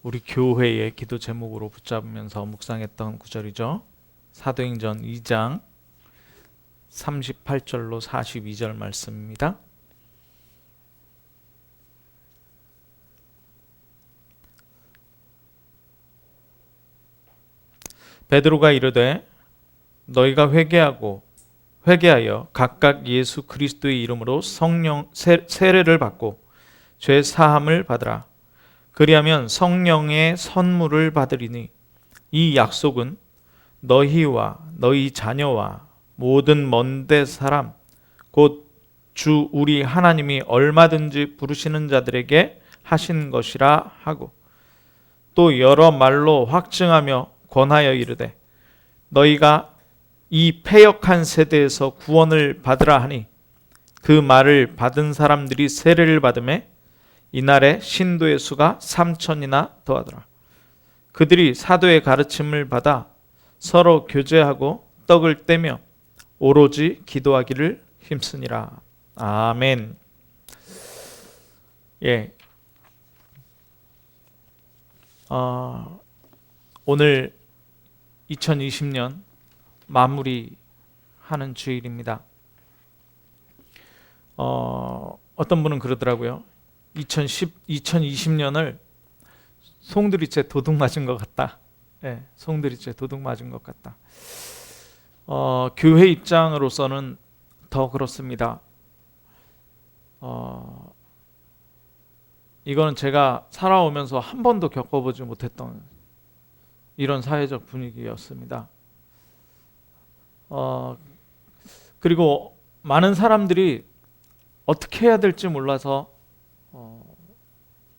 우리 교회의 기도 제목으로 붙잡으면서 묵상했던 구절이죠. 사도행전 2장 38절로 42절 말씀입니다. 베드로가 이르되 너희가 회개하여 각각 예수 그리스도의 이름으로 성령 세례를 받고 죄 사함을 받으라. 그리하면 성령의 선물을 받으리니 이 약속은 너희와 너희 자녀와 모든 먼데 사람 곧 주 우리 하나님이 얼마든지 부르시는 자들에게 하신 것이라 하고, 또 여러 말로 확증하며 권하여 이르되 너희가 이 패역한 세대에서 구원을 받으라 하니, 그 말을 받은 사람들이 세례를 받음에 이날에 신도의 수가 3,000이나 더하더라. 그들이 사도의 가르침을 받아 서로 교제하고 떡을 떼며 오로지 기도하기를 힘쓰니라. 아멘. 오늘 2020년 마무리하는 주일입니다. 어떤 분은 그러더라고요. 2020년을 송두리째 도둑 맞은 것 같다. 송두리째 도둑 맞은 것 같다. 교회 입장으로서는 더 그렇습니다. 이거는 제가 살아오면서 한 번도 겪어보지 못했던 이런 사회적 분위기였습니다. 그리고 많은 사람들이 어떻게 해야 될지 몰라서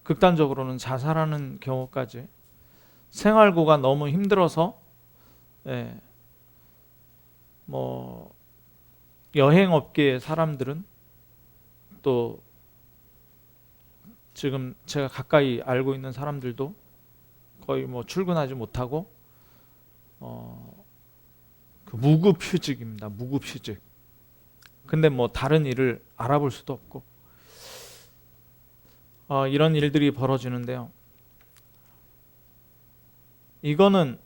극단적으로는 자살하는 경우까지, 생활고가 너무 힘들어서 여행업계의 사람들은, 또 지금 제가 가까이 알고 있는 사람들도 거의 출근하지 못하고 무급휴직입니다. 무급휴직. 근데 다른 일을 알아볼 수도 없고 이런 일들이 벌어지는데요. 이거는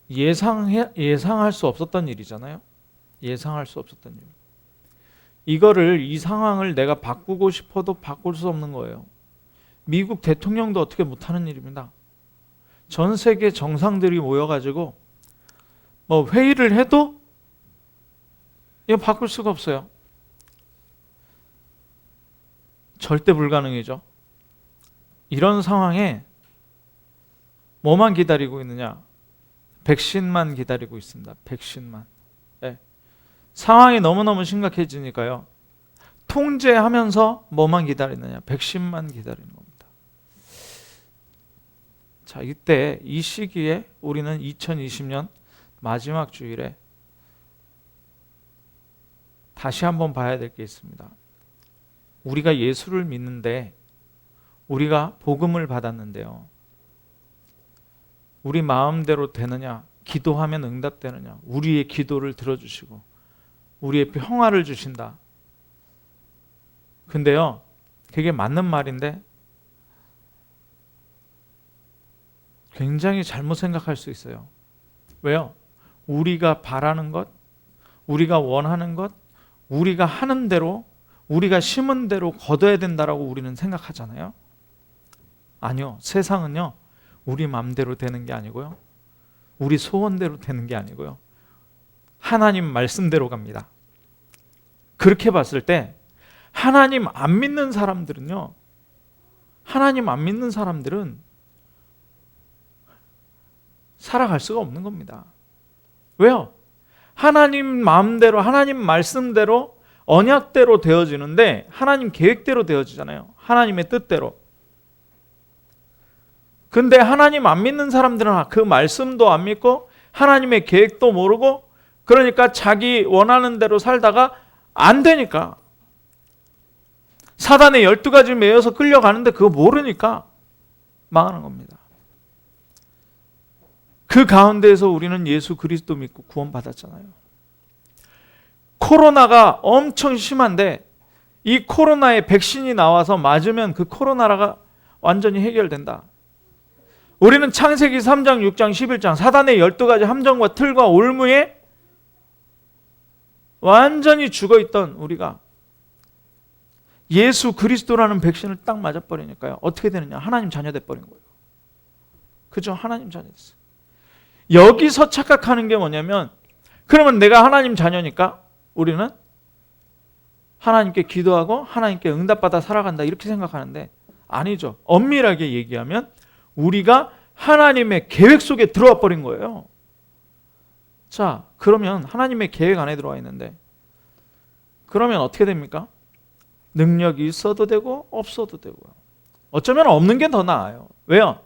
예상할 수 없었던 일이잖아요. 예상할 수 없었던 일. 이 상황을 내가 바꾸고 싶어도 바꿀 수 없는 거예요. 미국 대통령도 어떻게 못하는 일입니다. 전 세계 정상들이 모여가지고 회의를 해도 이거 바꿀 수가 없어요. 절대 불가능이죠. 이런 상황에 뭐만 기다리고 있느냐? 백신만 기다리고 있습니다. 백신만. 상황이 너무너무 심각해지니까요. 통제하면서 뭐만 기다리느냐? 백신만 기다리는 겁니다. 자, 이 시기에 우리는 2020년 마지막 주일에 다시 한번 봐야 될 게 있습니다. 우리가 예수를 믿는데, 우리가 복음을 받았는데요, 우리 마음대로 되느냐? 기도하면 응답되느냐? 우리의 기도를 들어주시고 우리의 평화를 주신다. 근데요, 그게 맞는 말인데 굉장히 잘못 생각할 수 있어요. 왜요? 우리가 바라는 것, 우리가 원하는 것, 우리가 하는 대로, 우리가 심은 대로 거둬야 된다라고 우리는 생각하잖아요. 아니요. 세상은요, 우리 마음대로 되는 게 아니고요, 우리 소원대로 되는 게 아니고요, 하나님 말씀대로 갑니다. 그렇게 봤을 때 하나님 안 믿는 사람들은 살아갈 수가 없는 겁니다. 왜요? 하나님 마음대로, 하나님 말씀대로, 언약대로 되어지는데, 하나님 계획대로 되어지잖아요. 하나님의 뜻대로. 근데 하나님 안 믿는 사람들은 그 말씀도 안 믿고 하나님의 계획도 모르고, 그러니까 자기 원하는 대로 살다가 안 되니까, 사단의 12가지 매여서 끌려가는데 그거 모르니까 망하는 겁니다. 그 가운데에서 우리는 예수 그리스도 믿고 구원받았잖아요. 코로나가 엄청 심한데 이 코로나에 백신이 나와서 맞으면 그 코로나가 완전히 해결된다. 우리는 창세기 3장, 6장, 11장 사단의 12가지 함정과 틀과 올무에 완전히 죽어있던 우리가 예수 그리스도라는 백신을 딱 맞아버리니까요. 어떻게 되느냐? 하나님 자녀 돼버린 거예요. 그죠? 하나님 자녀 됐어요. 여기서 착각하는 게 뭐냐면, 그러면 내가 하나님 자녀니까 우리는 하나님께 기도하고 하나님께 응답받아 살아간다, 이렇게 생각하는데 아니죠. 엄밀하게 얘기하면 우리가 하나님의 계획 속에 들어와 버린 거예요. 자, 그러면 하나님의 계획 안에 들어와 있는데 그러면 어떻게 됩니까? 능력이 있어도 되고 없어도 되고요. 어쩌면 없는 게 더 나아요. 왜요?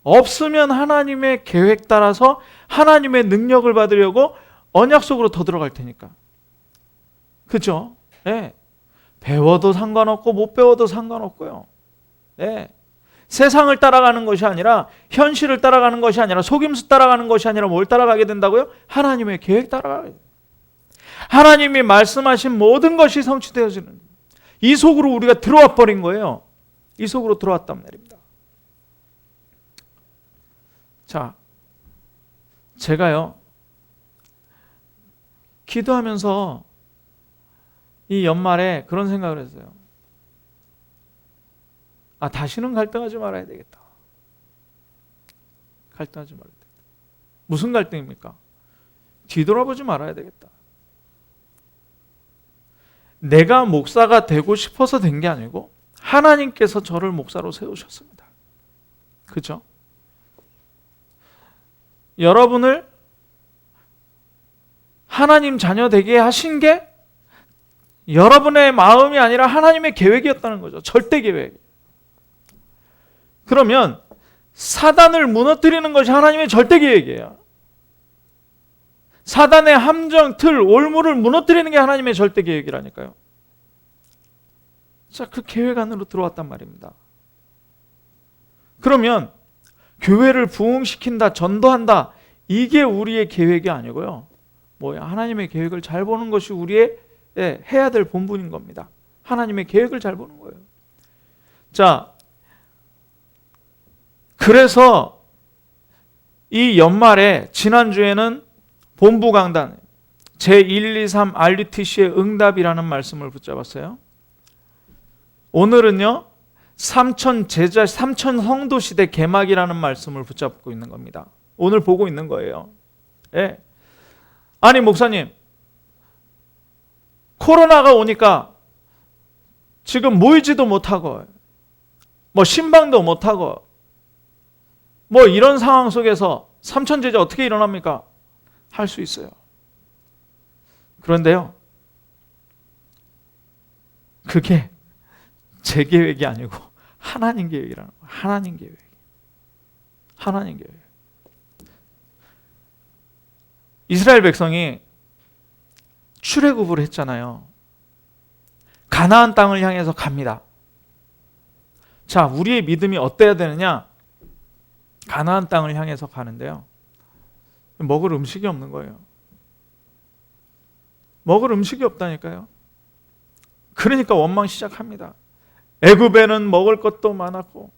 없으면 하나님의 계획 따라서 하나님의 능력을 받으려고 언약 속으로 더 들어갈 테니까. 그죠? 네. 배워도 상관없고 못 배워도 상관없고요. 네. 세상을 따라가는 것이 아니라, 현실을 따라가는 것이 아니라, 속임수 따라가는 것이 아니라 뭘 따라가게 된다고요? 하나님의 계획 따라가게 돼요. 하나님이 말씀하신 모든 것이 성취되어지는, 이 속으로 우리가 들어와 버린 거예요. 이 속으로 들어왔단 말입니다. 자, 제가요 기도하면서 이 연말에 그런 생각을 했어요. 다시는 갈등하지 말아야 되겠다. 갈등하지 말아야 되겠다. 무슨 갈등입니까? 뒤돌아보지 말아야 되겠다. 내가 목사가 되고 싶어서 된 게 아니고 하나님께서 저를 목사로 세우셨습니다. 그죠? 여러분을 하나님 자녀 되게 하신 게 여러분의 마음이 아니라 하나님의 계획이었다는 거죠. 절대 계획. 그러면 사단을 무너뜨리는 것이 하나님의 절대 계획이에요. 사단의 함정, 틀, 올무를 무너뜨리는 게 하나님의 절대 계획이라니까요. 자, 그 계획 안으로 들어왔단 말입니다. 그러면 교회를 부흥시킨다, 전도한다, 이게 우리의 계획이 아니고요. 하나님의 계획을 잘 보는 것이 우리의 해야 될 본분인 겁니다. 하나님의 계획을 잘 보는 거예요. 자, 그래서 이 연말에 지난주에는 본부 강단 제123 RUTC의 응답이라는 말씀을 붙잡았어요. 오늘은요, 삼천 제자, 삼천 성도 시대 개막이라는 말씀을 붙잡고 있는 겁니다. 오늘 보고 있는 거예요. 예. 아니 목사님, 코로나가 오니까 지금 모이지도 못하고 신방도 못하고 이런 상황 속에서 삼천 제자 어떻게 일어납니까? 할 수 있어요. 그런데요, 그게 제 계획이 아니고 하나님 계획이라는 거예요. 하나님 계획. 하나님 계획. 이스라엘 백성이 출애굽을 했잖아요. 가나안 땅을 향해서 갑니다. 자, 우리의 믿음이 어때야 되느냐? 가나안 땅을 향해서 가는데요, 먹을 음식이 없는 거예요. 먹을 음식이 없다니까요. 그러니까 원망 시작합니다. 애굽에는 먹을 것도 많았고,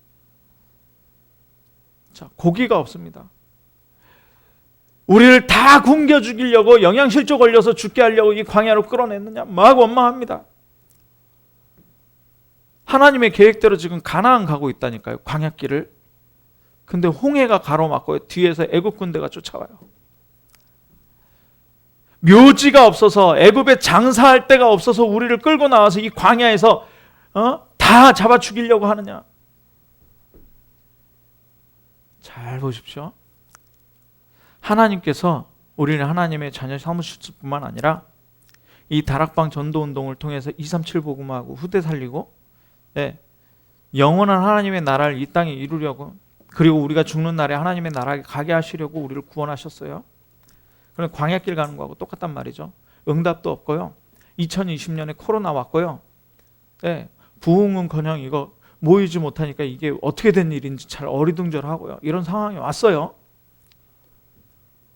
자, 고기가 없습니다. 우리를 다 굶겨 죽이려고, 영양실조 걸려서 죽게 하려고 이 광야로 끌어냈느냐? 막 원망합니다. 하나님의 계획대로 지금 가나안 가고 있다니까요, 광야길을. 근데 홍해가 가로막고 뒤에서 애굽 군대가 쫓아와요. 묘지가 없어서, 애굽에 장사할 데가 없어서 우리를 끌고 나와서 이 광야에서 다 잡아 죽이려고 하느냐? 잘 보십시오. 하나님께서 우리를 하나님의 자녀 삼으실 뿐만 아니라 이 다락방 전도운동을 통해서 237 복음하고 후대 살리고, 영원한 하나님의 나라를 이 땅에 이루려고, 그리고 우리가 죽는 날에 하나님의 나라에 가게 하시려고 우리를 구원하셨어요. 그럼 광야길 가는 거하고 똑같단 말이죠. 응답도 없고요. 2020년에 코로나 왔고요. 부흥은커녕 이거 모이지 못하니까 이게 어떻게 된 일인지 잘 어리둥절하고요. 이런 상황이 왔어요.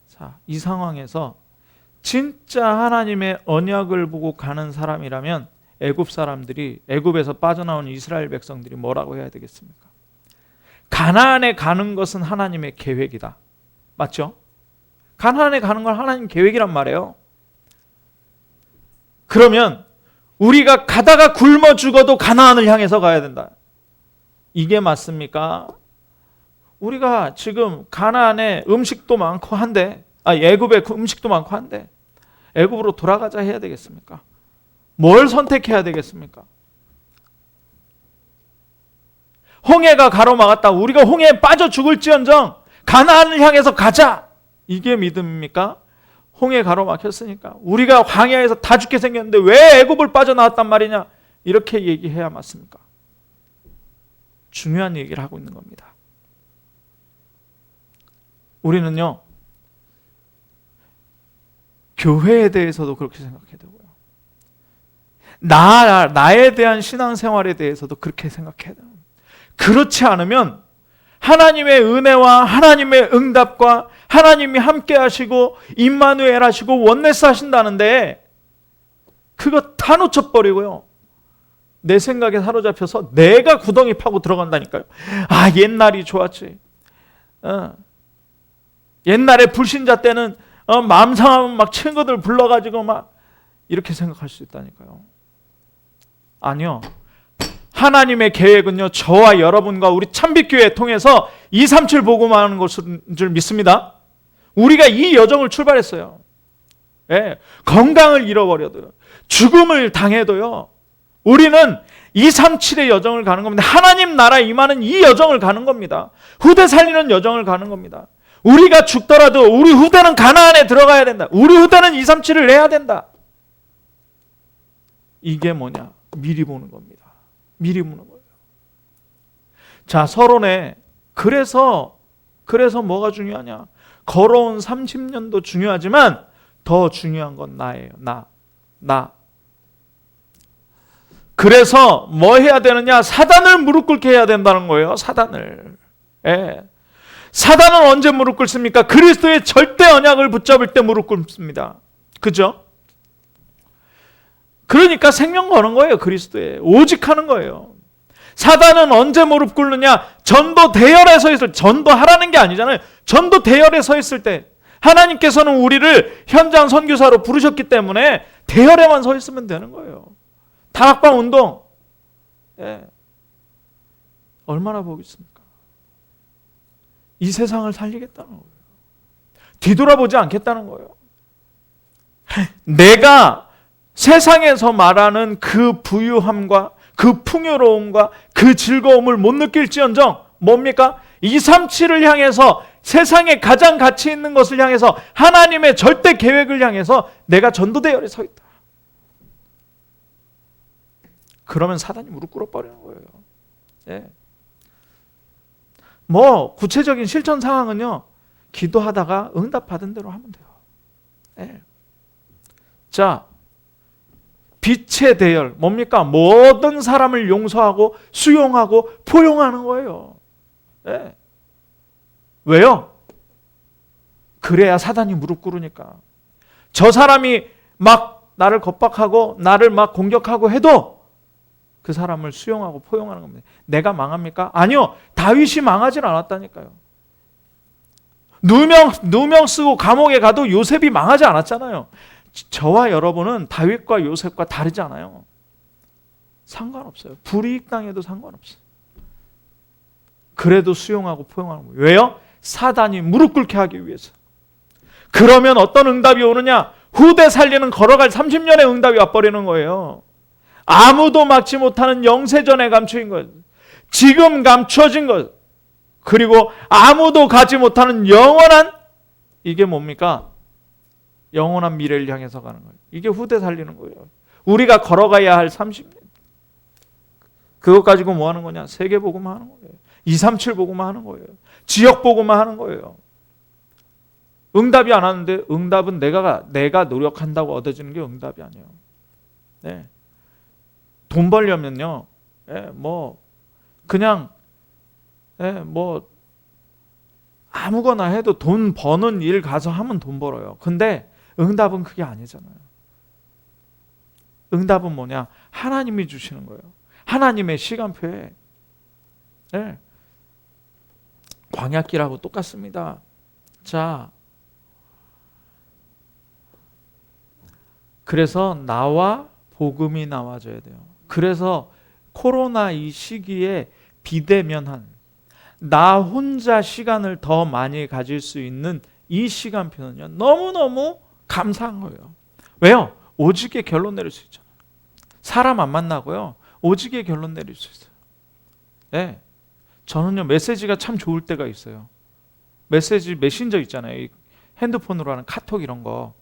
자, 이 상황에서 진짜 하나님의 언약을 보고 가는 사람이라면 애굽 사람들이, 애굽에서 빠져나온 이스라엘 백성들이 뭐라고 해야 되겠습니까? 가나안에 가는 것은 하나님의 계획이다. 맞죠? 가나안에 가는 건 하나님 계획이란 말이에요. 그러면 우리가 가다가 굶어 죽어도 가나안을 향해서 가야 된다. 이게 맞습니까? 우리가 지금 가나안에 음식도 많고 한데, 애굽에 음식도 많고 한데 애굽으로 돌아가자 해야 되겠습니까? 뭘 선택해야 되겠습니까? 홍해가 가로막았다. 우리가 홍해에 빠져 죽을지언정 가나안을 향해서 가자. 이게 믿음입니까? 홍해 가로막혔으니까 우리가 광야에서 다 죽게 생겼는데 왜 애굽을 빠져나왔단 말이냐? 이렇게 얘기해야 맞습니까? 중요한 얘기를 하고 있는 겁니다. 우리는요, 교회에 대해서도 그렇게 생각해야 되고요, 나에 대한 신앙생활에 대해서도 그렇게 생각해야 돼요. 그렇지 않으면 하나님의 은혜와 하나님의 응답과 하나님이 함께 하시고 임마누엘 하시고 원네스 하신다는데 그거 다 놓쳐버리고요, 내 생각에 사로잡혀서 내가 구덩이 파고 들어간다니까요. 옛날이 좋았지. 옛날에 불신자 때는 마음 상하면 막 친구들 불러가지고 막 이렇게 생각할 수 있다니까요. 아니요. 하나님의 계획은요, 저와 여러분과 우리 참빛교회 통해서 237 복음하는 것인 줄 믿습니다. 우리가 이 여정을 출발했어요. 예, 건강을 잃어버려도요, 죽음을 당해도요, 우리는 237의 여정을 가는 겁니다. 하나님 나라 임하는 이 여정을 가는 겁니다. 후대 살리는 여정을 가는 겁니다. 우리가 죽더라도 우리 후대는 가나안에 들어가야 된다. 우리 후대는 237을 해야 된다. 이게 뭐냐? 미리 보는 겁니다. 미리 보는 거예요. 자, 서론에 그래서 뭐가 중요하냐? 걸어온 30년도 중요하지만 더 중요한 건 나예요. 나. 그래서 뭐 해야 되느냐? 사단을 무릎 꿇게 해야 된다는 거예요. 사단을. 예. 사단은 언제 무릎 꿇습니까? 그리스도의 절대 언약을 붙잡을 때 무릎 꿇습니다. 그죠? 그러니까 생명 거는 거예요. 그리스도에 오직 하는 거예요. 사단은 언제 무릎 꿇느냐? 전도 대열에 서 있을 때, 전도하라는 게 아니잖아요. 전도 대열에 서 있을 때, 하나님께서는 우리를 현장 선교사로 부르셨기 때문에 대열에만 서 있으면 되는 거예요. 다락방 운동, 예, 얼마나 복이 있습니까? 이 세상을 살리겠다는 거예요. 뒤돌아보지 않겠다는 거예요. 내가 세상에서 말하는 그 부유함과 그 풍요로움과 그 즐거움을 못 느낄지언정 뭡니까? 237을 향해서, 세상에 가장 가치 있는 것을 향해서, 하나님의 절대 계획을 향해서 내가 전도대열에 서 있다. 그러면 사단이 무릎 꿇어버리는 거예요. 예. 뭐 구체적인 실천 상황은요, 기도하다가 응답받은 대로 하면 돼요. 예. 자, 빛의 대열 뭡니까? 모든 사람을 용서하고 수용하고 포용하는 거예요. 예. 왜요? 그래야 사단이 무릎 꿇으니까. 저 사람이 막 나를 겁박하고 나를 막 공격하고 해도 그 사람을 수용하고 포용하는 겁니다. 내가 망합니까? 아니요. 다윗이 망하진 않았다니까요. 누명 쓰고 감옥에 가도 요셉이 망하지 않았잖아요. 저와 여러분은 다윗과 요셉과 다르지 않아요. 상관없어요. 불이익 당해도 상관없어요. 그래도 수용하고 포용하는 거예요. 왜요? 사단이 무릎 꿇게 하기 위해서. 그러면 어떤 응답이 오느냐? 후대 살리는 걸어갈 30년의 응답이 와버리는 거예요. 아무도 막지 못하는 영세전에 감추인 것, 지금 감추어진 것, 그리고 아무도 가지 못하는 영원한, 이게 뭡니까? 영원한 미래를 향해서 가는 거예요. 이게 후대 살리는 거예요. 우리가 걸어가야 할 30년. 그것 가지고 뭐 하는 거냐? 세계복음만 하는 거예요. 237 복음만 하는 거예요. 지역 복음만 하는 거예요. 응답이 안 하는데, 응답은 내가 노력한다고 얻어지는 게 응답이 아니에요. 네. 돈 벌려면요, 뭐 그냥 뭐 아무거나 해도 돈 버는 일 가서 하면 돈 벌어요. 근데 응답은 그게 아니잖아요. 응답은 뭐냐? 하나님이 주시는 거예요. 하나님의 시간표에. 광야길하고 똑같습니다. 자, 그래서 나와 복음이 나와줘야 돼요. 그래서 코로나 이 시기에 비대면한, 나 혼자 시간을 더 많이 가질 수 있는 이 시간표는요, 너무너무 감사한 거예요. 왜요? 오직의 결론 내릴 수 있잖아요. 사람 안 만나고요, 오직의 결론 내릴 수 있어요. 네. 저는요, 메시지가 참 좋을 때가 있어요. 메신저 있잖아요. 이 핸드폰으로 하는 카톡 이런 거.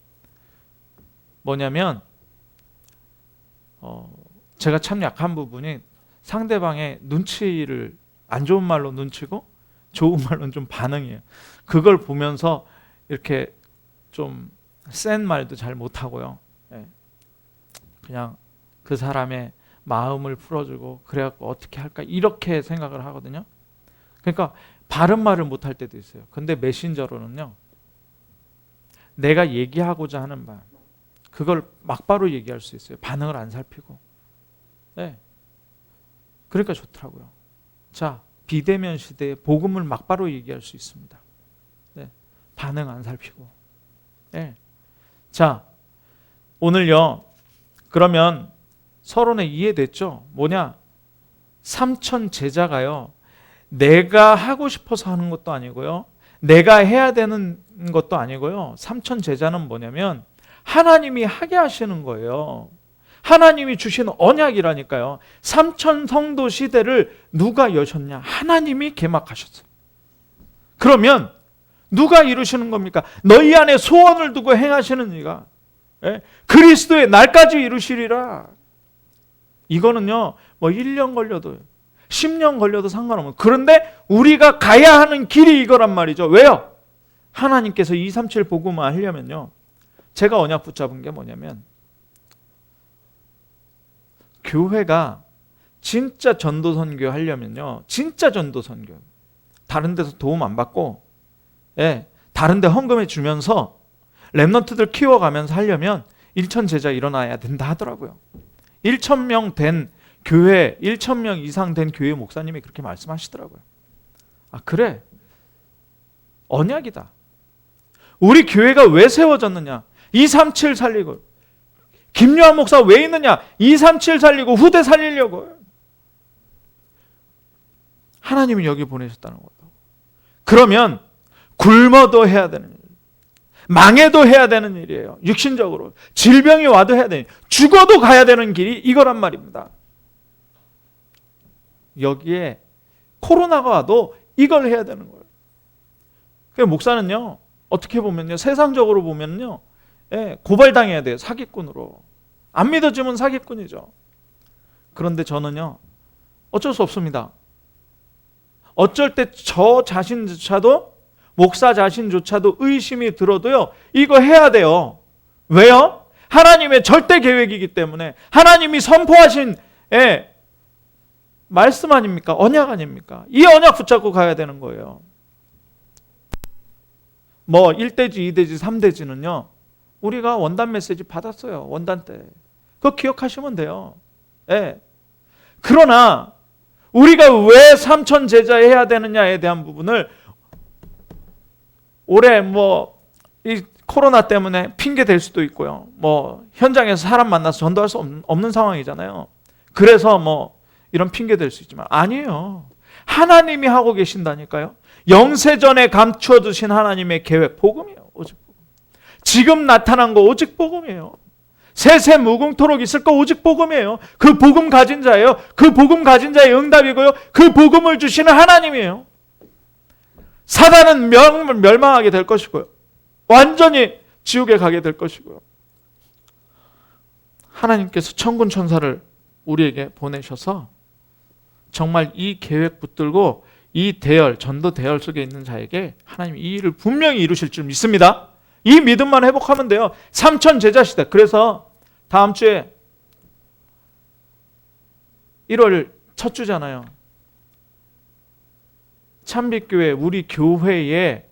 뭐냐면 제가 참 약한 부분이 상대방의 눈치를 안 좋은 말로 눈치고 좋은 말로는 좀 반응이에요. 그걸 보면서 이렇게 좀 센 말도 잘 못하고요. 그냥 그 사람의 마음을 풀어주고 그래갖고 어떻게 할까 이렇게 생각을 하거든요. 그러니까 바른 말을 못할 때도 있어요. 근데 메신저로는요, 내가 얘기하고자 하는 말, 그걸 막바로 얘기할 수 있어요. 반응을 안 살피고. 네. 그러니까 좋더라고요. 자, 비대면 시대에 복음을 막바로 얘기할 수 있습니다. 네. 반응 안 살피고. 네. 자, 오늘요, 그러면 서론에 이해됐죠? 뭐냐? 삼천 제자가요, 내가 하고 싶어서 하는 것도 아니고요, 내가 해야 되는 것도 아니고요, 삼천 제자는 뭐냐면 하나님이 하게 하시는 거예요. 하나님이 주신 언약이라니까요. 삼천 성도 시대를 누가 여셨냐? 하나님이 개막하셨어요. 그러면 누가 이루시는 겁니까? 너희 안에 소원을 두고 행하시는 이가 그리스도의 날까지 이루시리라. 이거는요, 뭐 1년 걸려도 10년 걸려도 상관없어요. 그런데 우리가 가야 하는 길이 이거란 말이죠. 왜요? 하나님께서 237 복음을 하려면요, 제가 언약 붙잡은 게 뭐냐면, 교회가 진짜 전도 선교 하려면요, 진짜 전도 선교, 다른 데서 도움 안 받고, 다른 데 헌금해 주면서 랩넌트들 키워가면서 하려면 1천 제자 일어나야 된다 하더라고요. 1,000명 된 교회, 1,000명 이상 된 교회 목사님이 그렇게 말씀하시더라고요. 아, 그래, 언약이다. 우리 교회가 왜 세워졌느냐? 237 살리고. 김요한 목사 왜 있느냐? 237 살리고 후대 살리려고. 하나님이 여기 보내셨다는 거예요. 그러면 굶어도 해야 되는 일, 망해도 해야 되는 일이에요. 육신적으로 질병이 와도 해야 되는, 죽어도 가야 되는 길이 이거란 말입니다. 여기에 코로나가 와도 이걸 해야 되는 거예요. 그러니까 목사는요, 어떻게 보면요, 세상적으로 보면요, 고발당해야 돼요. 사기꾼으로. 안 믿어지면 사기꾼이죠. 그런데 저는요, 어쩔 수 없습니다. 어쩔 때 저 자신조차도, 목사 자신조차도 의심이 들어도요, 이거 해야 돼요. 왜요? 하나님의 절대 계획이기 때문에. 하나님이 선포하신 말씀 아닙니까? 언약 아닙니까? 이 언약 붙잡고 가야 되는 거예요. 뭐 1대지, 2대지, 3대지는요, 우리가 원단 메시지 받았어요. 원단 때. 그거 기억하시면 돼요. 그러나 우리가 왜 삼천 제자 해야 되느냐에 대한 부분을 올해 이 코로나 때문에 핑계 될 수도 있고요. 현장에서 사람 만나서 전도할 수 없는 상황이잖아요. 그래서 이런 핑계 될 수 있지만 아니에요. 하나님이 하고 계신다니까요. 영세전에 감추어 두신 하나님의 계획, 복음이에요. 오직 복음. 지금 나타난 거 오직 복음이에요. 세세 무궁토록 있을 거 오직 복음이에요. 그 복음 가진 자예요. 그 복음 가진 자의 응답이고요. 그 복음을 주시는 하나님이에요. 사단은 멸망하게 될 것이고요. 완전히 지옥에 가게 될 것이고요. 하나님께서 천군 천사를 우리에게 보내셔서 정말 이 계획 붙들고 이 대열, 전도 대열 속에 있는 자에게 하나님이 이 일을 분명히 이루실 줄 믿습니다. 이 믿음만 회복하면 돼요. 삼천 제자 시대. 그래서 다음 주에 1월 첫 주잖아요. 참빛교회, 우리 교회에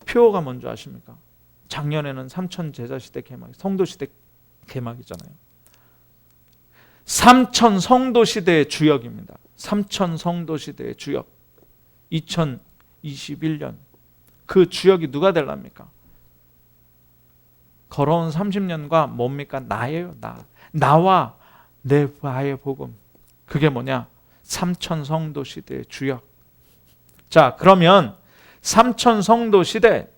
표어가 뭔지 아십니까? 작년에는 삼천 제자 시대 개막, 성도 시대 개막이잖아요. 삼천 성도 시대의 주역입니다. 삼천 성도 시대의 주역. 2021년 그 주역이 누가 될랍니까? 걸어온 30년과 뭡니까? 나예요. 나와 내 바의 복음. 그게 뭐냐? 삼천성도 시대의 주역. 자, 그러면 삼천성도 시대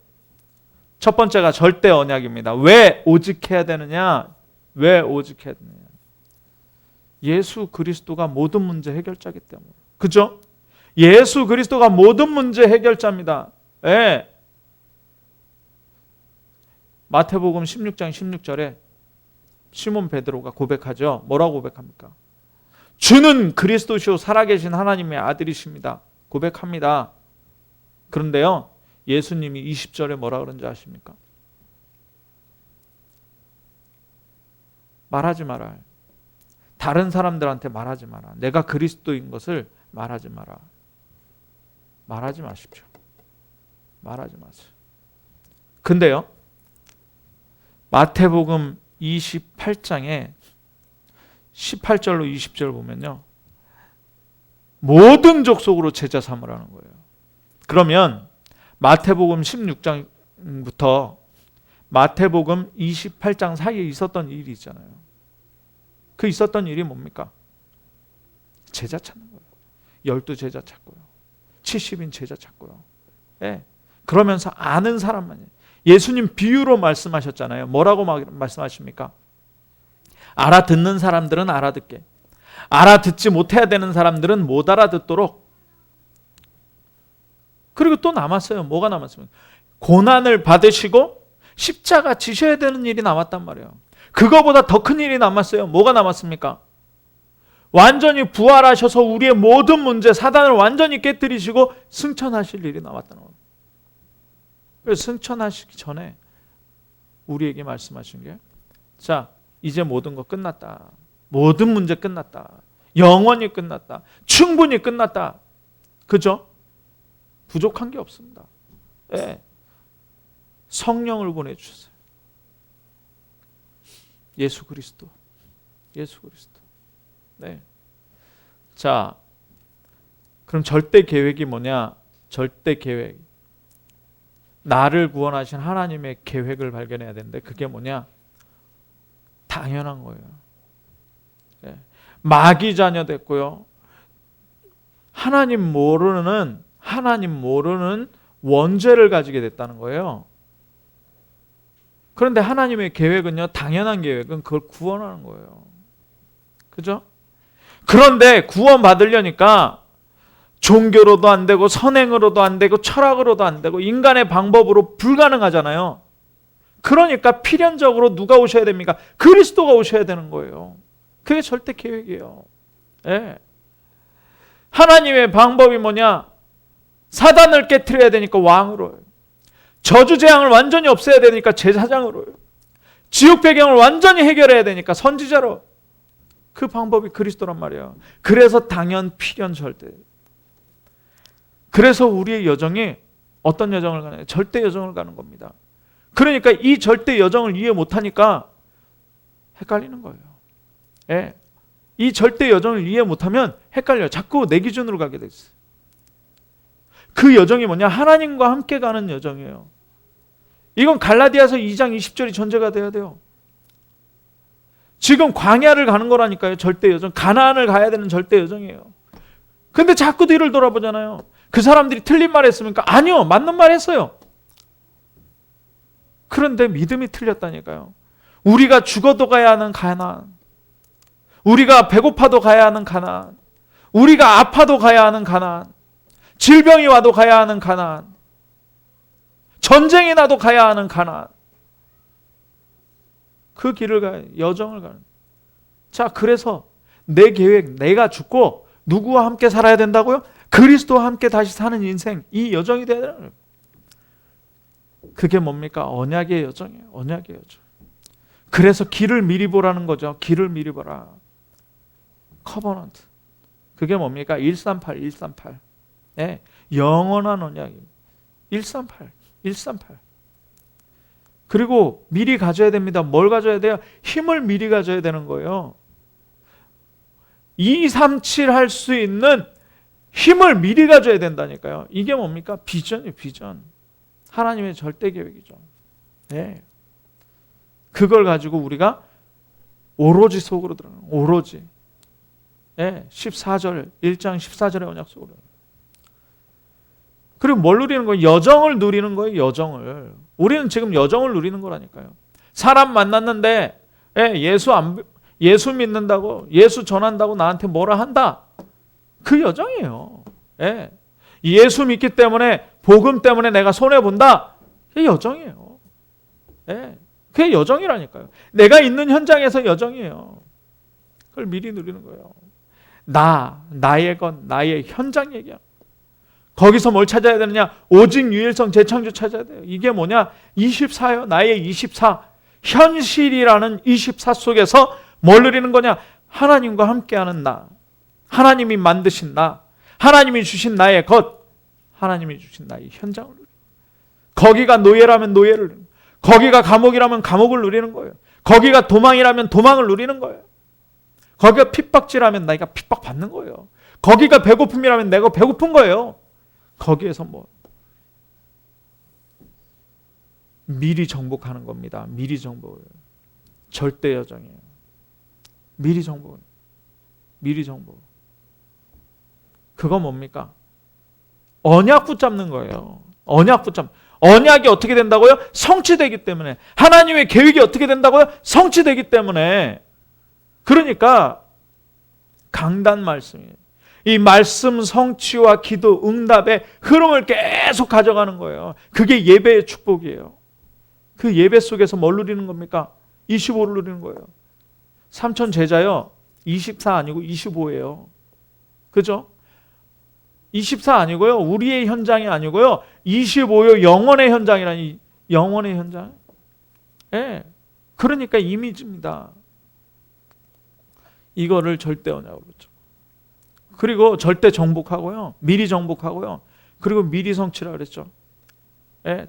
첫 번째가 절대 언약입니다. 왜 오직 해야 되느냐? 왜 오직 해야 되느냐? 예수 그리스도가 모든 문제 해결자이기 때문에. 그죠? 예수 그리스도가 모든 문제 해결자입니다. 예. 마태복음 16장 16절에 시몬 베드로가 고백하죠. 뭐라고 고백합니까? 주는 그리스도시요 살아계신 하나님의 아들이십니다. 고백합니다. 그런데요, 예수님이 20절에 뭐라 그런지 아십니까? 말하지 마라. 다른 사람들한테 말하지 마라. 내가 그리스도인 것을 말하지 마라. 말하지 마십시오. 말하지 마세요. 근데요, 마태복음 28장에 18절로 20절 보면요, 모든 족속으로 제자 삼으라는 거예요. 그러면 마태복음 16장부터 마태복음 28장 사이에 있었던 일이 있잖아요. 그 있었던 일이 뭡니까? 제자 찾는 거예요. 12제자 찾고요. 70인 제자 찾고요. 예. 그러면서 아는 사람만, 예수님 비유로 말씀하셨잖아요. 뭐라고 말씀하십니까? 알아듣는 사람들은 알아듣게, 알아듣지 못해야 되는 사람들은 못 알아듣도록. 그리고 또 남았어요. 뭐가 남았습니까? 고난을 받으시고 십자가 지셔야 되는 일이 남았단 말이에요. 그거보다 더 큰 일이 남았어요. 뭐가 남았습니까? 완전히 부활하셔서 우리의 모든 문제, 사단을 완전히 깨뜨리시고 승천하실 일이 남았다는 거예요. 그래서 승천하시기 전에 우리에게 말씀하신 게, 자, 이제 모든 거 끝났다. 모든 문제 끝났다. 영원히 끝났다. 충분히 끝났다. 그죠? 부족한 게 없습니다. 네. 성령을 보내주셨어요. 예수 그리스도. 예수 그리스도. 네. 자, 그럼 절대 계획이 뭐냐? 절대 계획. 나를 구원하신 하나님의 계획을 발견해야 되는데, 그게 뭐냐? 당연한 거예요. 네. 마귀 자녀 됐고요. 하나님 모르는 원죄를 가지게 됐다는 거예요. 그런데 하나님의 계획은요, 당연한 계획은 그걸 구원하는 거예요. 그죠? 그런데 구원받으려니까 종교로도 안 되고 선행으로도 안 되고 철학으로도 안 되고 인간의 방법으로 불가능하잖아요. 그러니까 필연적으로 누가 오셔야 됩니까? 그리스도가 오셔야 되는 거예요. 그게 절대 계획이에요. 네. 하나님의 방법이 뭐냐? 사단을 깨트려야 되니까 왕으로요. 저주재앙을 완전히 없애야 되니까 제사장으로요. 지옥 배경을 완전히 해결해야 되니까 선지자로. 그 방법이 그리스도란 말이에요. 그래서 당연, 필연, 절대. 그래서 우리의 여정이 어떤 여정을 가나요? 절대 여정을 가는 겁니다. 그러니까 이 절대 여정을 이해 못하니까 헷갈리는 거예요. 예. 이 절대 여정을 이해 못하면 헷갈려요. 자꾸 내 기준으로 가게 돼 있어요. 그 여정이 뭐냐? 하나님과 함께 가는 여정이에요. 이건 갈라디아서 2장 20절이 전제가 돼야 돼요. 지금 광야를 가는 거라니까요. 절대 여정. 가나안을 가야 되는 절대 여정이에요. 근데 자꾸 뒤를 돌아보잖아요. 그 사람들이 틀린 말 했습니까? 아니요. 맞는 말 했어요. 그런데 믿음이 틀렸다니까요. 우리가 죽어도 가야 하는 가나안, 우리가 배고파도 가야 하는 가나안, 우리가 아파도 가야 하는 가나안, 질병이 와도 가야 하는 가나안, 전쟁이 나도 가야 하는 가나안, 그 길을 가야, 여정을 가는. 자, 그래서 내 계획, 내가 죽고 누구와 함께 살아야 된다고요? 그리스도와 함께 다시 사는 인생, 이 여정이 돼야 되는 거예요. 그게 뭡니까? 언약의 여정이에요. 언약의 여정. 그래서 길을 미리 보라는 거죠. 길을 미리 보라. 커버넌트. 그게 뭡니까? 138, 138. 네, 영원한 언약입니다. 138, 138. 그리고 미리 가져야 됩니다. 뭘 가져야 돼요? 힘을 미리 가져야 되는 거예요. 237 할 수 있는 힘을 미리 가져야 된다니까요. 이게 뭡니까? 비전이에요. 비전. 하나님의 절대 계획이죠. 네. 그걸 가지고 우리가 오로지 속으로 들어가는 거예요. 오로지. 네. 14절 1장 14절의 언약 속으로. 그리고 뭘 누리는 거예요? 여정을 누리는 거예요. 여정을. 우리는 지금 여정을 누리는 거라니까요. 사람 만났는데 예수 믿는다고, 예수 전한다고 나한테 뭐라 한다. 그 여정이에요. 예수 믿기 때문에, 복음 때문에 내가 손해본다. 그게 여정이에요. 그게 여정이라니까요. 내가 있는 현장에서 여정이에요. 그걸 미리 누리는 거예요. 나의 것, 나의 현장 얘기야. 거기서 뭘 찾아야 되느냐? 오직 유일성 재창조 찾아야 돼요. 이게 뭐냐? 24요. 나의 24. 현실이라는 24 속에서 뭘 누리는 거냐? 하나님과 함께하는 나. 하나님이 만드신 나. 하나님이 주신 나의 것. 하나님이 주신 나의 현장을 누리는 거예요. 거기가 노예라면 노예를 누리는 거예요. 거기가 감옥이라면 감옥을 누리는 거예요. 거기가 도망이라면 도망을 누리는 거예요. 거기가 핍박지라면 내가 핍박받는 거예요. 거기가 배고픔이라면 내가 배고픈 거예요. 거기에서 미리 정복하는 겁니다. 미리 정복을. 절대 여정이에요. 미리 정복. 미리 정복. 그거 뭡니까? 언약 붙잡는 거예요. 언약 붙잡는. 언약이 어떻게 된다고요? 성취되기 때문에. 하나님의 계획이 어떻게 된다고요? 성취되기 때문에. 그러니까 강단 말씀이에요. 이 말씀 성취와 기도 응답의 흐름을 계속 가져가는 거예요. 그게 예배의 축복이에요. 그 예배 속에서 뭘 누리는 겁니까? 25를 누리는 거예요. 삼천 제자요. 24 아니고 25예요. 그죠? 24 아니고요. 우리의 현장이 아니고요. 25요. 영원의 현장이라니. 영원의 현장. 그러니까 이미지입니다. 이거를 절대 언약으로 그렇죠. 그리고 절대 정복하고요. 미리 정복하고요. 그리고 미리 성취라 그랬죠.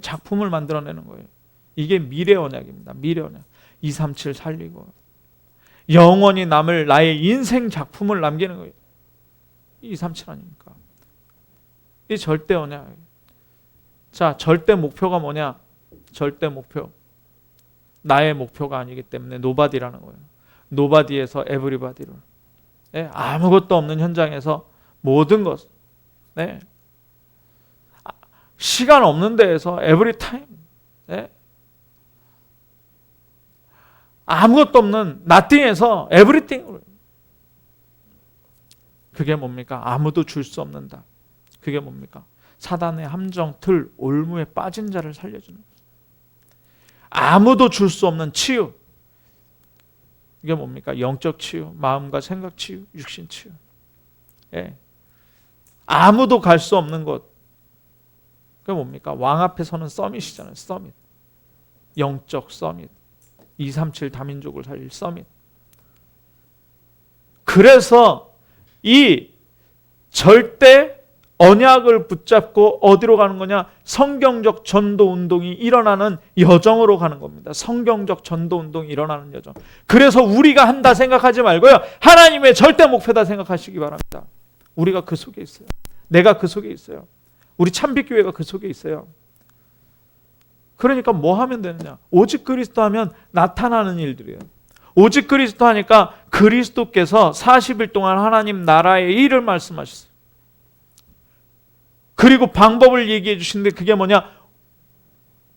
작품을 만들어내는 거예요. 이게 미래 언약입니다. 미래 언약. 237 살리고 영원히 남을 나의 인생 작품을 남기는 거예요. 237 아닙니까? 이 절대 언약. 자, 절대 목표가 뭐냐? 절대 목표. 나의 목표가 아니기 때문에 노바디라는 거예요. 노바디에서 에브리바디로. 아무것도 없는 현장에서 모든 것. 시간 없는 데에서 에브리타임. 아무것도 없는 nothing에서 everything. 그게 뭡니까? 아무도 줄 수 없는 다. 그게 뭡니까? 사단의 함정, 틀, 올무에 빠진 자를 살려주는. 아무도 줄 수 없는 치유. 이게 뭡니까? 영적 치유, 마음과 생각 치유, 육신 치유. 아무도 갈 수 없는 곳. 그게 뭡니까? 왕 앞에 서는 서밋이잖아요. 서밋. 영적 서밋. 237 다민족을 살릴 서밋. 그래서 이 절대 언약을 붙잡고 어디로 가는 거냐? 성경적 전도 운동이 일어나는 여정으로 가는 겁니다. 성경적 전도 운동이 일어나는 여정. 그래서 우리가 한다 생각하지 말고요. 하나님의 절대 목표다 생각하시기 바랍니다. 우리가 그 속에 있어요. 내가 그 속에 있어요. 우리 참빛교회가 그 속에 있어요. 그러니까 뭐 하면 되느냐? 오직 그리스도 하면 나타나는 일들이에요. 오직 그리스도 하니까 그리스도께서 40일 동안 하나님 나라의 일을 말씀하셨어요. 그리고 방법을 얘기해 주시는데 그게 뭐냐?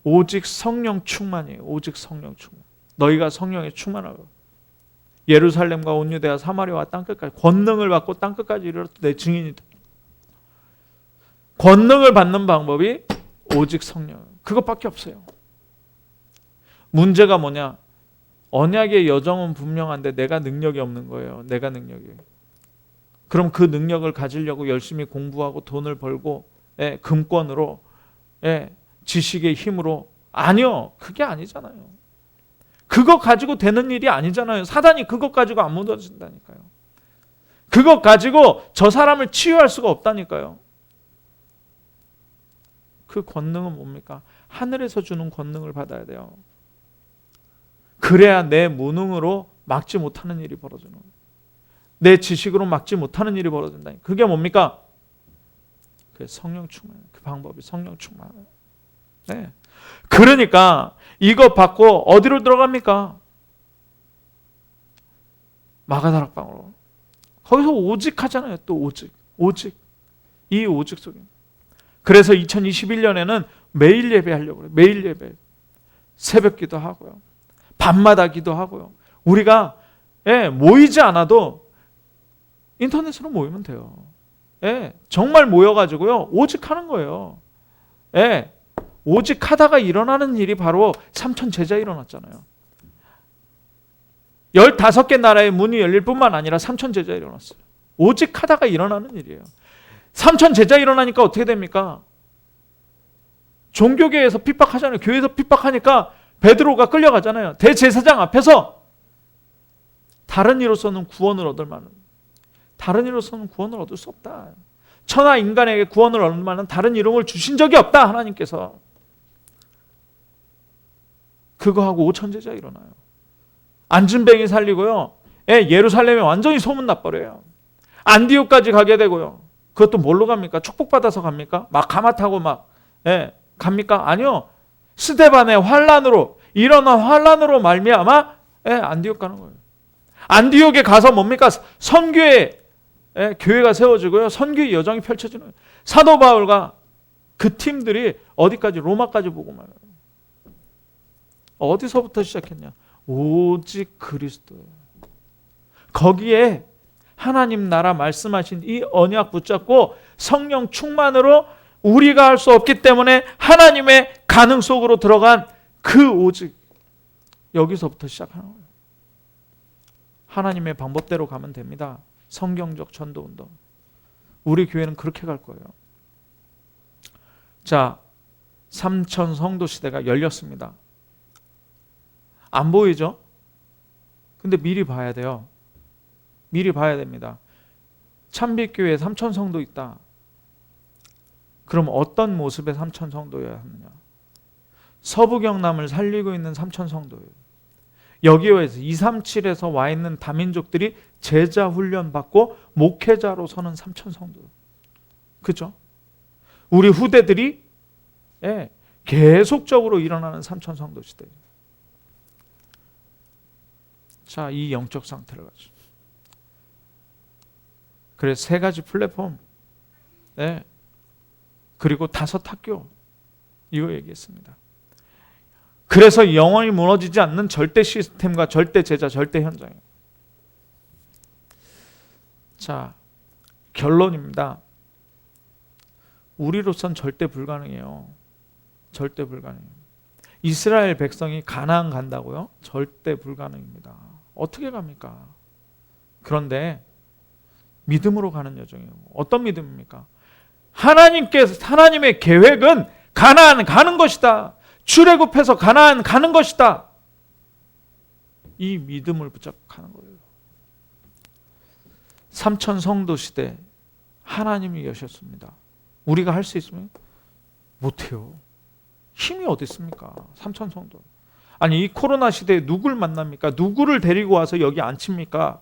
오직 성령 충만이에요. 오직 성령 충만. 너희가 성령에 충만하고 예루살렘과 온 유대와 사마리아와 땅끝까지 권능을 받고 땅끝까지 이르러 내 증인이 돼. 권능을 받는 방법이 오직 성령. 그것밖에 없어요. 문제가 뭐냐? 언약의 여정은 분명한데 내가 능력이 없는 거예요. 내가 능력이. 그럼 그 능력을 가지려고 열심히 공부하고 돈을 벌고 금권으로 지식의 힘으로 아니요. 그게 아니잖아요. 그거 가지고 되는 일이 아니잖아요. 사단이 그것 가지고 안 무너진다니까요. 그것 가지고 저 사람을 치유할 수가 없다니까요. 그 권능은 뭡니까? 하늘에서 주는 권능을 받아야 돼요. 그래야 내 무능으로 막지 못하는 일이 벌어지는 거예요. 내 지식으로 막지 못하는 일이 벌어진다. 그게 뭡니까? 그 성령 충만, 그 방법이 성령 충만. 네. 그러니까 이거 받고 어디로 들어갑니까? 마가다락방으로. 거기서 오직 하잖아요. 또 오직. 이 오직 속에. 그래서 2021년에는 매일 예배하려고 그래요. 매일 예배. 새벽 기도하고요. 밤마다 기도하고요. 우리가 모이지 않아도 인터넷으로 모이면 돼요. 정말 모여가지고요. 오직 하는 거예요. 오직 하다가 일어나는 일이 바로 삼천 제자 일어났잖아요. 15개 나라의 문이 열릴 뿐만 아니라 삼천 제자 일어났어요. 오직 하다가 일어나는 일이에요. 삼천 제자 일어나니까 어떻게 됩니까? 종교계에서 핍박하잖아요. 교회에서 핍박하니까 베드로가 끌려가잖아요. 대제사장 앞에서 다른 이로서는 구원을 얻을 만한, 다른 이로서는 구원을 얻을 수 없다. 천하 인간에게 구원을 얻을 만한 다른 이름을 주신 적이 없다. 하나님께서. 그거 하고 5천 제자 일어나요. 안진뱅이 살리고요. 예루살렘에 완전히 소문나버려요. 안디옥까지 가게 되고요. 그것도 뭘로 갑니까? 축복받아서 갑니까? 막 가마 타고 막 갑니까? 아니요. 스데반의 환란으로, 일어난 환란으로 말미암아 안디옥 가는 거예요. 안디옥에 가서 뭡니까? 선교의 교회가 세워지고요. 선교의 여정이 펼쳐지는 거예요. 사도 바울과 그 팀들이 어디까지? 로마까지 보고 말아요. 어디서부터 시작했냐? 오직 그리스도예요. 거기에 하나님 나라 말씀하신 이 언약 붙잡고 성령 충만으로 우리가 할 수 없기 때문에 하나님의 가능 속으로 들어간 그 오직, 여기서부터 시작하는 거예요. 하나님의 방법대로 가면 됩니다. 성경적 전도운동. 우리 교회는 그렇게 갈 거예요. 자, 삼천 성도 시대가 열렸습니다. 안 보이죠? 근데 미리 봐야 돼요. 미리 봐야 됩니다. 참빛교회에 삼천 성도 있다. 그럼 어떤 모습의 삼천 성도여야 하느냐? 서부 경남을 살리고 있는 삼천 성도예요. 여기에서 237에서 와 있는 다민족들이 제자 훈련 받고 목회자로 서는 삼천 성도. 그죠? 우리 후대들이 계속적으로 일어나는 삼천 성도 시대. 자, 이 영적 상태를 가지고. 그래서 3가지 플랫폼, 그리고 5 학교, 이거 얘기했습니다. 그래서 영원히 무너지지 않는 절대 시스템과 절대 제자, 절대 현장이에요. 자, 결론입니다. 우리로선 절대 불가능해요. 절대 불가능해요. 이스라엘 백성이 가나안 간다고요? 절대 불가능입니다. 어떻게 갑니까? 그런데 믿음으로 가는 여정이에요. 어떤 믿음입니까? 하나님의 계획은 가나안 가는 것이다. 출애굽해서 가나안 가는 것이다. 이 믿음을 붙잡고 가는 거예요. 삼천 성도 시대 하나님이 여셨습니다. 우리가 할 수 있으면 못해요. 힘이 어디 있습니까? 삼천 성도. 아니, 이 코로나 시대에 누굴 만납니까? 누구를 데리고 와서 여기 앉힙니까?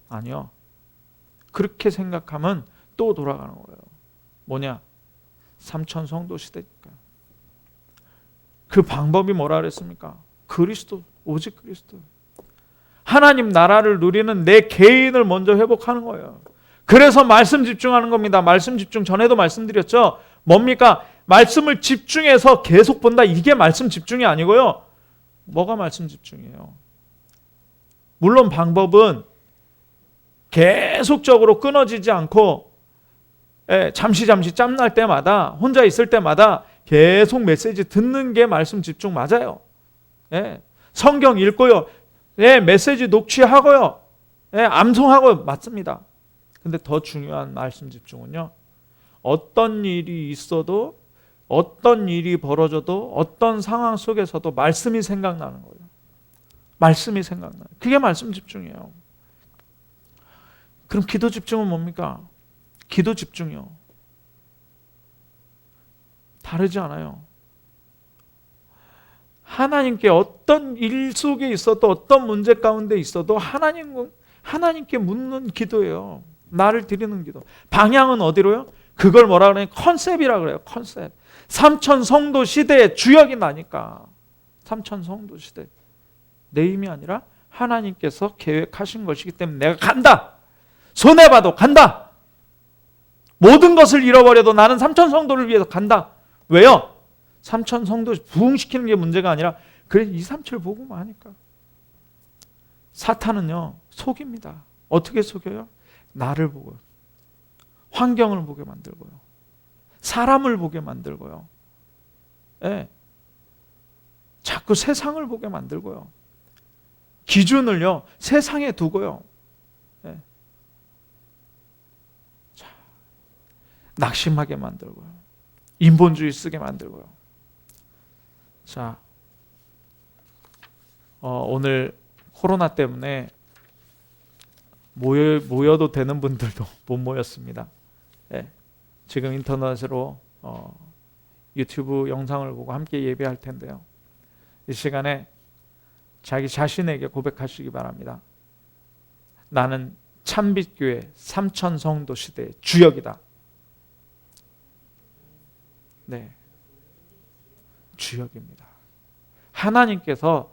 아니요. 그렇게 생각하면 또 돌아가는 거예요. 뭐냐? 삼천 성도 시대니까. 그 방법이 뭐라 그랬습니까? 그리스도, 오직 그리스도. 하나님 나라를 누리는 내 개인을 먼저 회복하는 거예요. 그래서 말씀 집중하는 겁니다. 말씀 집중 전에도 말씀드렸죠. 뭡니까? 말씀을 집중해서 계속 본다. 이게 말씀 집중이 아니고요. 뭐가 말씀 집중이에요? 물론 방법은 계속적으로 끊어지지 않고 잠시 짬날 때마다, 혼자 있을 때마다 계속 메시지 듣는 게 말씀 집중 맞아요. 성경 읽고요. 메시지 녹취하고요. 암송하고요. 맞습니다. 근데 더 중요한 말씀 집중은요. 어떤 일이 있어도, 어떤 일이 벌어져도, 어떤 상황 속에서도 말씀이 생각나는 거예요. 말씀이 생각나요. 그게 말씀 집중이에요. 그럼 기도 집중은 뭡니까? 기도 집중이요. 다르지 않아요. 하나님께 어떤 일 속에 있어도, 어떤 문제 가운데 있어도 하나님께 묻는 기도예요. 나를 드리는 기도. 방향은 어디로요? 그걸 뭐라 그래요? 컨셉이라 그래요. 컨셉. 삼천 성도 시대의 주역이 나니까. 삼천 성도 시대. 내 힘이 아니라 하나님께서 계획하신 것이기 때문에 내가 간다. 손해봐도 간다. 모든 것을 잃어버려도 나는 삼천 성도를 위해서 간다. 왜요? 삼천 성도 부흥시키는 게 문제가 아니라 그래 2, 3칠 보고만 하니까. 사탄은요 속입니다. 어떻게 속여요? 나를 보고요. 환경을 보게 만들고요. 사람을 보게 만들고요. 예. 자꾸 세상을 보게 만들고요. 기준을요 세상에 두고요. 예. 자, 낙심하게 만들고요. 인본주의 쓰게 만들고요. 자, 오늘 코로나 때문에 모여도 되는 분들도 못 모였습니다. 예. 지금 인터넷으로 유튜브 영상을 보고 함께 예배할 텐데요. 이 시간에 자기 자신에게 고백하시기 바랍니다. 나는 참빛교회 삼천성도 시대의 주역이다. 네, 주역입니다. 하나님께서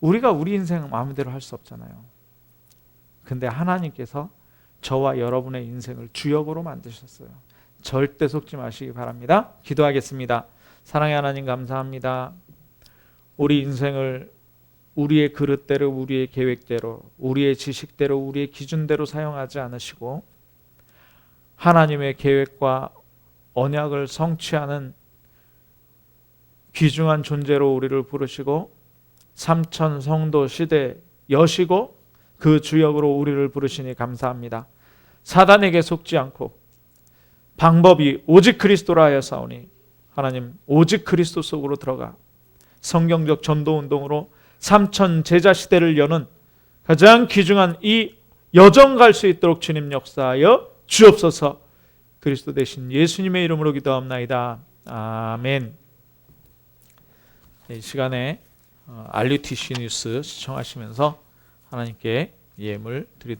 우리가 우리 인생 마음대로 할 수 없잖아요. 근데 하나님께서 저와 여러분의 인생을 주역으로 만드셨어요. 절대 속지 마시기 바랍니다. 기도하겠습니다. 사랑의 하나님 감사합니다. 우리 인생을 우리의 그릇대로, 우리의 계획대로, 우리의 지식대로, 우리의 기준대로 사용하지 않으시고 하나님의 계획과 언약을 성취하는 귀중한 존재로 우리를 부르시고 삼천 성도 시대 여시고 그 주역으로 우리를 부르시니 감사합니다. 사단에게 속지 않고 방법이 오직 그리스도라 하였사오니 하나님 오직 그리스도 속으로 들어가 성경적 전도운동으로 삼천 제자 시대를 여는 가장 귀중한 이 여정 갈 수 있도록 주님 역사하여 주옵소서. 그리스도 대신 예수님의 이름으로 기도합나이다. 아멘. 이 시간에 RUTC 뉴스 시청하시면서 하나님께 예물 드리도록